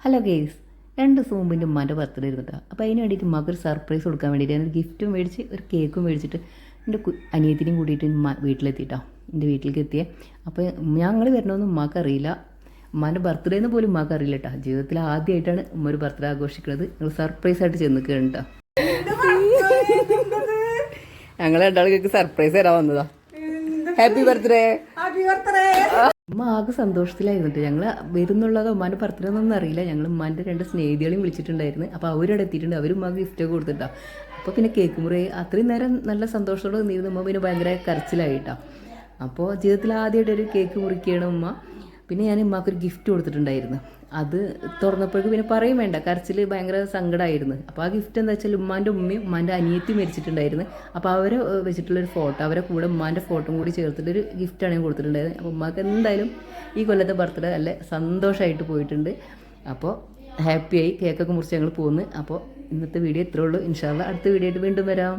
Hello guys, 2 ദിവസം മുമ്പ് എൻ്റെ ഉമ്മാൻ്റെ ബർത്ത്ഡേ ആയിരുന്നു കേട്ടോ. അപ്പോൾ അതിന് വേണ്ടിയിട്ട് ഉമ്മാക്ക് ഒരു സർപ്രൈസ് കൊടുക്കാൻ വേണ്ടിയിട്ട് ഞാനൊരു ഗിഫ്റ്റും മേടിച്ച് ഒരു കേക്കും മേടിച്ചിട്ട് എൻ്റെ അനിയത്തിനെയും കൂട്ടിയിട്ട് വീട്ടിലെത്തിയിട്ടോ. എൻ്റെ വീട്ടിലേക്ക് എത്തിയേ. അപ്പോൾ ഞങ്ങൾ വരണമെന്ന് ഉമ്മാക്ക് അറിയില്ല, ഉമ്മാൻ്റെ ബർത്ത്ഡേ എന്ന് പോലും ഉമ്മാക്ക് അറിയില്ല കേട്ടോ. ജീവിതത്തിൽ ആദ്യമായിട്ടാണ് ഉമ്മ ഒരു ബർത്ത്ഡേ ആഘോഷിക്കുന്നത്. ഞങ്ങൾ സർപ്രൈസ് ആയിട്ട് ചെന്ന് കേട്ടോ. ഞങ്ങൾ രണ്ടാൾക്ക് സർപ്രൈസ് തരാൻ വന്നതാ. Happy birthday. ഉമ്മ ആകെ സന്തോഷത്തിലായിരുന്നു. ഞങ്ങൾ വരുന്നുള്ളത് ഉമ്മാൻ്റെ ബർത്ത്ഡേ ഒന്നും അറിയില്ല. ഞങ്ങൾ ഉമ്മാൻ്റെ 2 സ്നേഹിതികളെയും വിളിച്ചിട്ടുണ്ടായിരുന്നു. അപ്പോൾ അവരവിടെ എത്തിയിട്ടുണ്ട്. അവരും ഉമ്മാക്ക് ഗിഫ്റ്റൊക്കെ കൊടുത്തിട്ടാ. അപ്പോൾ പിന്നെ കേക്ക് മുറി അത്രയും നേരം നല്ല സന്തോഷത്തോടെ നിന്നിരുന്നു. ഉമ്മ പിന്നെ ഭയങ്കര കരച്ചിലായിട്ടാണ്. അപ്പോൾ ജീവിതത്തിൽ ആദ്യമായിട്ടൊരു കേക്ക് മുറിക്കുകയാണ് ഉമ്മ. പിന്നെ ഞാൻ ഉമ്മാക്കൊരു ഗിഫ്റ്റ് കൊടുത്തിട്ടുണ്ടായിരുന്നു. അത് തുറന്നപ്പോഴേക്ക് പിന്നെ പറയും വേണ്ട, കരച്ചിൽ ഭയങ്കര സങ്കടമായിരുന്നു. അപ്പോൾ ആ ഗിഫ്റ്റ് എന്താ വെച്ചാൽ ഉമ്മാൻ്റെ ഉമ്മയും ഉമ്മാൻ്റെ അനിയത്തിയും മരിച്ചിട്ടുണ്ടായിരുന്നു. അപ്പോൾ അവരെ വെച്ചിട്ടുള്ളൊരു ഫോട്ടോ, അവരെ കൂടെ ഉമ്മാൻ്റെ ഫോട്ടോയും കൂടി ചേർത്തിട്ടൊരു ഗിഫ്റ്റാണ് ഞാൻ കൊടുത്തിട്ടുണ്ടായിരുന്നത്. അപ്പോൾ ഉമ്മാക്ക് എന്തായാലും ഈ കൊല്ലത്തെ ബർത്ത്ഡേ നല്ല സന്തോഷമായിട്ട് പോയിട്ടുണ്ട്. അപ്പോൾ ഹാപ്പിയായി കേക്കൊക്കെ മുറിച്ച് ഞങ്ങൾ പോകുന്നു. അപ്പോൾ ഇന്നത്തെ വീഡിയോ ഇത്രേ ഉള്ളൂ. ഇൻഷാ അല്ലാഹ് അടുത്ത വീഡിയോ ആയിട്ട് വീണ്ടും വരാം.